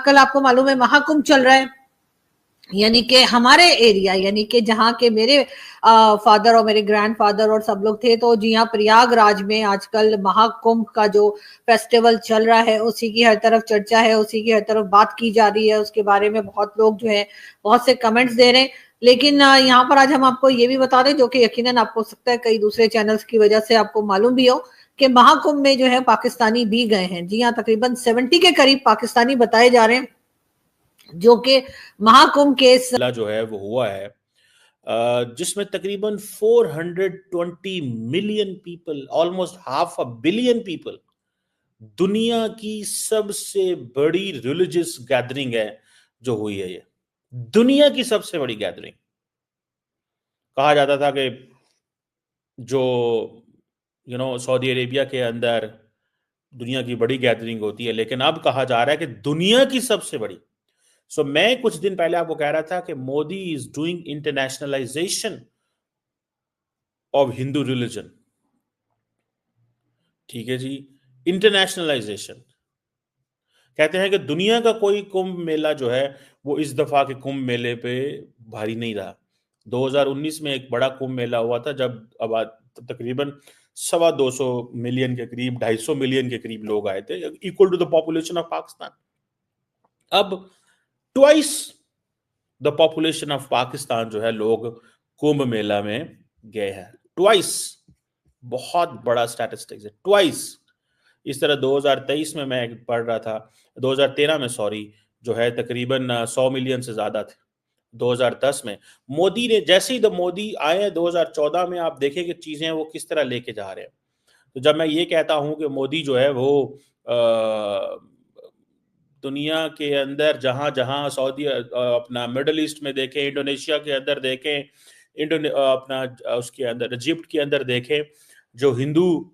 कल आपको मालूम है महाकुंभ चल रहा है, यानी कि हमारे एरिया, यानी कि जहाँ के मेरे फादर और मेरे ग्रैंडफादर और सब लोग थे, तो जी हाँ प्रयागराज में आजकल महाकुंभ का जो फेस्टिवल चल रहा है उसी की हर तरफ चर्चा है, उसी की हर तरफ बात की जा रही है, उसके बारे में बहुत लोग जो है बहुत से कमेंट्स दे रहे हैं। लेकिन यहाँ पर आज हम आपको ये भी बता दें, जो कि यकीनन आपको सकता है कई दूसरे चैनल्स की वजह से आपको मालूम भी हो, कि महाकुंभ में जो है पाकिस्तानी भी गए हैं। जी हाँ, तकरीबन 70 के करीब पाकिस्तानी बताए जा रहे हैं जो कि महाकुंभ के जो है वो हुआ है, जिसमें तकरीबन 420 million people, almost half a billion people, दुनिया की सबसे बड़ी रिलीजियस गैदरिंग है जो हुई है। ये दुनिया की सबसे बड़ी गैदरिंग। कहा जाता था कि जो सऊदी अरेबिया के अंदर दुनिया की बड़ी गैदरिंग होती है, लेकिन अब कहा जा रहा है कि दुनिया की सबसे बड़ी। मैं कुछ दिन पहले आपको कह रहा था कि Modi is doing internationalisation of Hindu religion. ठीक है जी, इंटरनेशनलाइजेशन। कहते हैं कि दुनिया का कोई कुंभ मेला जो है वो इस दफा के कुंभ मेले पे भारी नहीं रहा। 2019 में एक बड़ा कुंभ मेला हुआ था, जब तकरीबन 225 मिलियन के करीब, 250 मिलियन के करीब लोग आए थे, equal to the population of Pakistan. अब twice the population of Pakistan जो है लोग कुंभ मेला में गए हैं। ट्वाइस, बहुत बड़ा स्टैटिस्टिक्स है, ट्वाइस। इस तरह 2023 में मैं पढ़ रहा था, 2013 में सॉरी, जो है तकरीबन 100 मिलियन से ज्यादा थे। 2010 में मोदी ने, जैसे ही मोदी आए 2014 में, आप देखें कि चीजें वो किस तरह लेके जा रहे हैं। तो जब मैं ये कहता हूं कि मोदी जो है वो दुनिया के अंदर जहां जहां सऊदी, अपना मिडल ईस्ट में देखें, इंडोनेशिया के अंदर देखें, अपना उसके अंदर इजिप्ट के अंदर देखें, जो हिंदू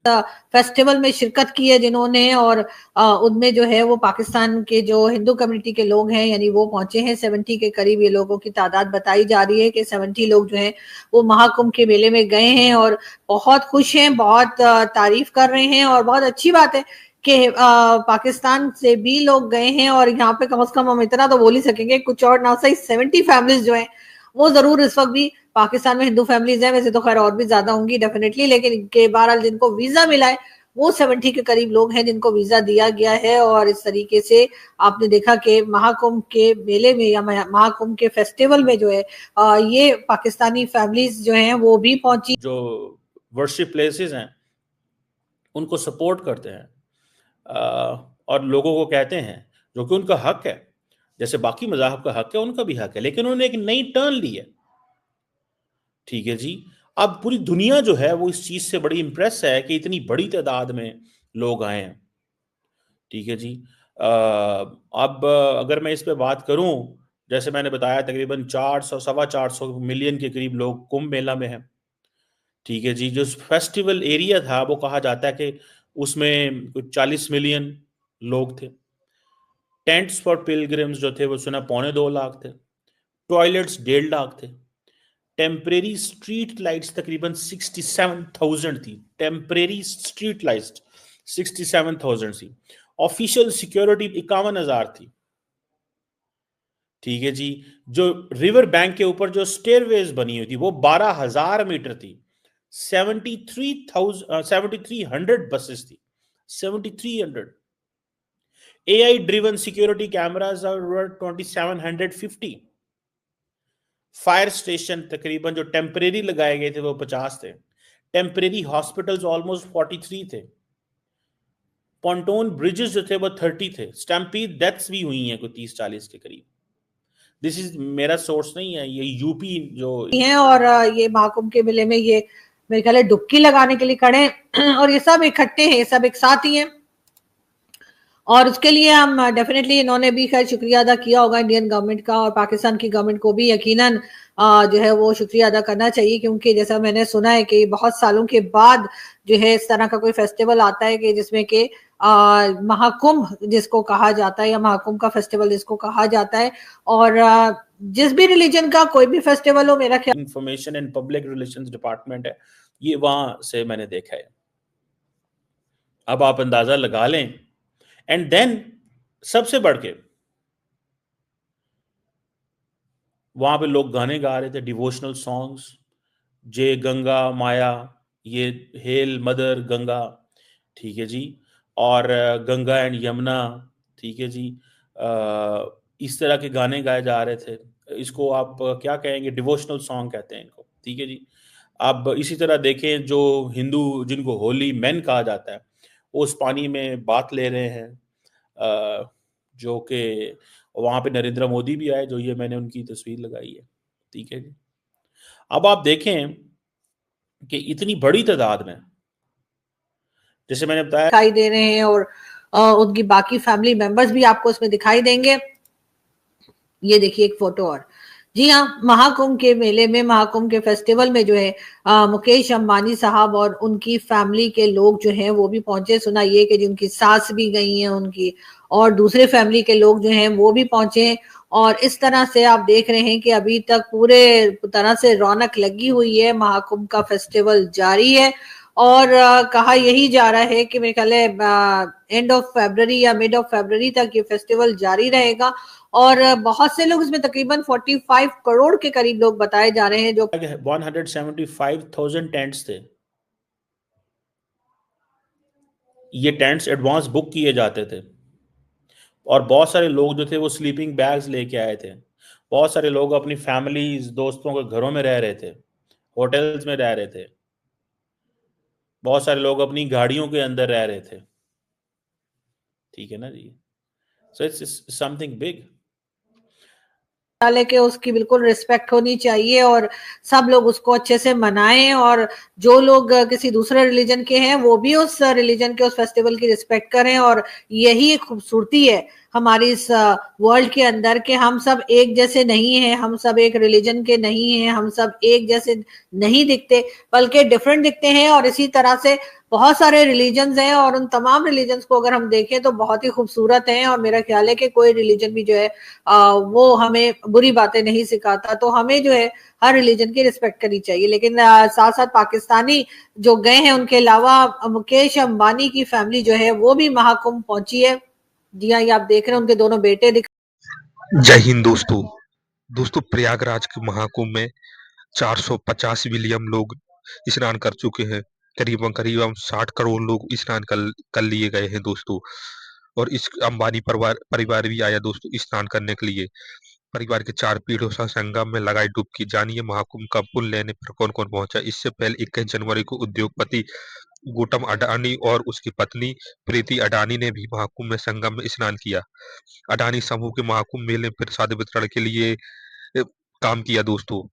फेस्टिवल में शिरकत की है जिन्होंने, और उनमें जो है वो पाकिस्तान के जो हिंदू कम्युनिटी के लोग हैं, यानी वो पहुंचे हैं 70 के करीब। ये लोगों की तादाद बताई जा रही है कि 70 लोग जो हैं वो महाकुंभ के मेले में गए हैं और बहुत खुश हैं, बहुत तारीफ कर रहे हैं, और बहुत अच्छी बात है कि पाकिस्तान से भी लोग गए हैं। और यहाँ पे कम से कम हम इतना तो बोल ही सकेंगे, कुछ और ना सही 70 फैमिलीज जो है वो जरूर इस वक्त भी पाकिस्तान में हिंदू फैमिलीज हैं, वैसे तो खैर और भी ज्यादा होंगी डेफिनेटली, लेकिन इनके बहरहाल जिनको वीजा मिला है वो 70 के करीब लोग हैं जिनको वीजा दिया गया है। और इस तरीके से आपने देखा कि महाकुंभ के मेले में या महाकुंभ के फेस्टिवल में जो है ये पाकिस्तानी फैमिलीज जो हैं वो भी पहुंची, जो वर्शिप प्लेसेस हैं उनको सपोर्ट करते हैं, और लोगों को कहते हैं, जो कि उनका हक है, जैसे बाकी मज़ाहब का हक है उनका भी हक है, लेकिन उन्होंने एक नई टर्न ली है। ठीक है जी, अब पूरी दुनिया जो है वो इस चीज से बड़ी इंप्रेस है कि इतनी बड़ी तादाद में लोग आए हैं। ठीक है जी, अब अगर मैं इस पे बात करूं, जैसे मैंने बताया तकरीबन 400 450 मिलियन के करीब लोग कुंभ मेला में हैं। ठीक है जी, जो फेस्टिवल एरिया था वो कहा जाता है कि उसमें कुछ 40 मिलियन लोग थे। टेंट्स फॉर पिलग्रिम्स जो थे वो सुना 2.25 लाख थे। टॉयलेट्स 1.5 लाख थे। टेम्परेरी स्ट्रीट लाइट्स तकरीबन 67,000 थी। टेम्परेरी स्ट्रीट लाइट्स 67,000 थी। ऑफिशियल सिक्योरिटी 51,000 थी। ठीक है जी, जो रिवर बैंक के ऊपर जो स्टेयरवेज बनी हुई थी वो 12,000 मीटर थी। 7300 बसेस थी। 7300 AI driven security cameras are 2750। Fire station तकरीबन जो टेम्परेरी लगाए गए थे वो 50 थे। टेम्परेरी हॉस्पिटल्स ऑलमोस्ट 43 थे। पॉन्टोन ब्रिजेस जो थे वो 30 थे। स्टैम्पीड डेथ्स भी हुई हैं कोई 30-40 के करीब। दिस इज मेरा सोर्स नहीं है, ये यूपी जो हैं। और ये महाकुंभ के मेले में ये मेरे ख्याल है डुबकी लगाने के लिए खड़े हैं और ये सब इकट्ठे हैं, सब एक साथ ही हैं। और उसके लिए हम डेफिनेटली, इन्होंने भी खैर शुक्रिया अदा किया होगा इंडियन गवर्नमेंट का, और पाकिस्तान की गवर्नमेंट को भी यकीनन जो है वो शुक्रिया अदा करना चाहिए, क्योंकि जैसा मैंने सुना है कि बहुत सालों के बाद जो है इस तरह का कोई फेस्टिवल आता है कि जिसमें कि महाकुंभ जिसको कहा जाता है, या महाकुंभ का फेस्टिवल जिसको कहा जाता है, और जिस भी रिलीजन का कोई भी फेस्टिवल हो, मेरा ख्याल information and public relations department है, ये वहां से मैंने देखा है। अब आप अंदाजा लगा लें। एंड देन सबसे बढ़ के वहां पे लोग गाने गा रहे थे, डिवोशनल सॉन्ग्स, जय गंगा माया, ये हेल मदर गंगा, ठीक है जी, और गंगा एंड यमुना, ठीक है जी, इस तरह के गाने गाए जा रहे थे। इसको आप क्या कहेंगे, डिवोशनल सॉन्ग कहते हैं इनको, ठीक है जी। अब इसी तरह देखें, जो हिंदू जिनको होली मैन कहा जाता है, वो उस पानी में बात ले रहे हैं, जो कि वहाँ पे नरेंद्र मोदी भी आए, जो ये मैंने उनकी तस्वीर लगाई है, ठीक है जी। अब आप देखें कि इतनी बड़ी तादाद में, जैसे मैंने बताया, दिखाई दे रहे हैं, और उनकी बाकी फैमिली मेंबर्स भी आपको उसमें दिखाई देंगे। ये देखिए एक फोटो और। जी हाँ, महाकुंभ के मेले में, महाकुंभ के फेस्टिवल में जो है मुकेश अंबानी साहब और उनकी फैमिली के लोग जो हैं वो भी पहुंचे। सुना ये कि जिनकी सास भी गई हैं उनकी, और दूसरे फैमिली के लोग जो हैं वो भी पहुंचे। और इस तरह से आप देख रहे हैं कि अभी तक पूरे तरह से रौनक लगी हुई है, महाकुंभ का फेस्टिवल जारी है। और कहा यही जा रहा है कि मेरे ख्याल है एंड ऑफ फरवरी या मिड ऑफ फरवरी तक ये फेस्टिवल जारी रहेगा। और बहुत से लोग इसमें, तकरीबन 45 करोड़ के करीब लोग बताए जा रहे हैं जो 175,000 टेंट्स थे। ये टेंट्स एडवांस बुक किए जाते थे, और बहुत सारे लोग जो थे वो स्लीपिंग बैग्स लेके आए थे। बहुत सारे लोग अपनी फैमिलीज, दोस्तों के घरों में रह रहे थे, होटल्स में रह रहे थे। बहुत सारे लोग अपनी गाड़ियों के अंदर रह रहे थे, ठीक है ना जी। So it's something big. के उसकी बिल्कुल रिस्पेक्ट होनी चाहिए, और सब लोग उसको अच्छे से मनाएं। और जो लोग किसी दूसरे रिलीजन के हैं वो भी उस रिलीजन के उस फेस्टिवल की रिस्पेक्ट करें। और यही एक खूबसूरती है हमारी इस वर्ल्ड के अंदर, कि हम सब एक जैसे नहीं हैं, हम सब एक रिलीजन के नहीं हैं, हम सब एक जैसे नहीं दिखते, बल्कि डिफरेंट दिखते हैं। और इसी तरह से बहुत सारे रिलीजन्स हैं, और उन तमाम रिलीजन्स को अगर हम देखें तो बहुत ही खूबसूरत हैं। और मेरा ख्याल है कि कोई रिलीजन भी जो है वो हमें बुरी बातें नहीं सिखाता। तो हमें जो है हर रिलीजन की रिस्पेक्ट करनी चाहिए। लेकिन साथ साथ पाकिस्तानी जो गए हैं, उनके अलावा मुकेश अंबानी की फैमिली जो है वो भी महाकुंभ पहुंची है। जी हाँ, ये आप देख रहे हैं उनके दोनों बेटे जय हिंद दोस्तों। दोस्तों, प्रयागराज के महाकुंभ में 450 मिलियन लोग स्नान कर चुके हैं। करीबन करीबन 60 करोड़ लोग स्नान कर लिए गए हैं दोस्तों। और इस अंबानी परिवार भी आया दोस्तों स्नान करने के लिए। परिवार के 4 पीढ़ियों से संगम में लगाई डुबकी। जानिए महाकुंभ का पुण्य लेने पर कौन कौन पहुंचा। इससे पहले 21 जनवरी को उद्योगपति गौतम अडानी और उसकी पत्नी प्रीति अडानी ने भी महाकुंभ में संगम में स्नान किया। अडानी समूह के महाकुंभ मेले में प्रसाद वितरण के लिए काम किया दोस्तों।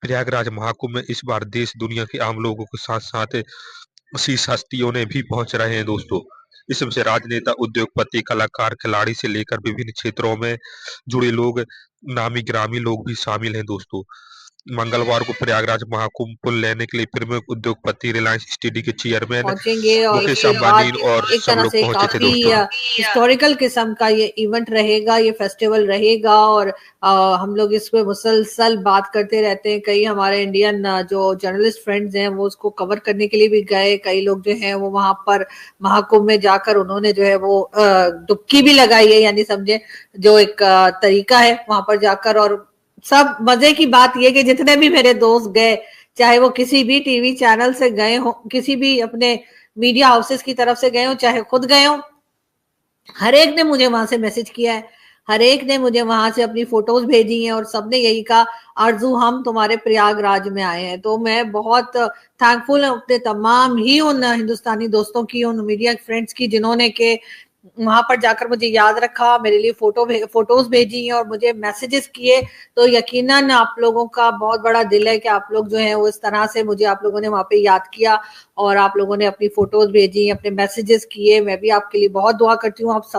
प्रयागराज महाकुंभ में इस बार देश दुनिया के आम लोगों के साथ साथ शीर्ष हस्तियों ने भी पहुंच रहे हैं दोस्तों। इसमें से राजनेता, उद्योगपति, कलाकार, खिलाड़ी से लेकर विभिन्न क्षेत्रों में जुड़े लोग, नामी गिरामी लोग भी शामिल हैं दोस्तों। मंगलवार को प्रयागराज महाकुंभ पुल लेने के लिए प्रमुख उद्योगपति रिलायंस स्टीडी के चेयरमैन पहुंचेंगे। और मुकेश उसके अंबानी बाद और एक सब तरह लोग से पहुंचे थे काफी दोस्तों। हिस्टोरिकल किस्म का ये इवेंट रहेगा, ये फेस्टिवल रहेगा। और हम लोग इस पे मुसलसल बात करते रहते हैं। कई हमारे इंडियन जो जर्नलिस्ट फ्रेंड्स हैं वो उसको कवर करने के लिए भी गए। कई लोग जो हैं वो वहां पर महाकुंभ में जाकर उन्होंने जो है वो डुबकी भी लगाई है, यानी समझे जो एक तरीका है वहां पर जाकर। और सब मजे की बात ये कि जितने भी मेरे दोस्त गए, चाहे वो किसी भी टीवी चैनल से गए हो, किसी भी अपने मीडिया हाउसेस की तरफ से गए हो, चाहे खुद गए हो, हर एक ने मुझे वहां से मैसेज किया है, हर एक ने मुझे वहां से अपनी फोटोज भेजी हैं, और सबने यही कहा, आरजू हम तुम्हारे प्रयागराज में आए हैं। तो मैं बहुत थैंकफुल हूँ अपने तमाम ही उन हिंदुस्तानी दोस्तों की, उन मीडिया फ्रेंड्स की, जिन्होंने के वहां पर जाकर मुझे याद रखा, मेरे लिए फोटोज भेजी और मुझे मैसेजेस किए। तो यकीनन आप लोगों का बहुत बड़ा दिल है कि आप लोग जो है वो इस तरह से मुझे, आप लोगों ने वहां पे याद किया, और आप लोगों ने अपनी फोटोज भेजी, अपने मैसेजेस किए। मैं भी आपके लिए बहुत दुआ करती हूँ। आप सब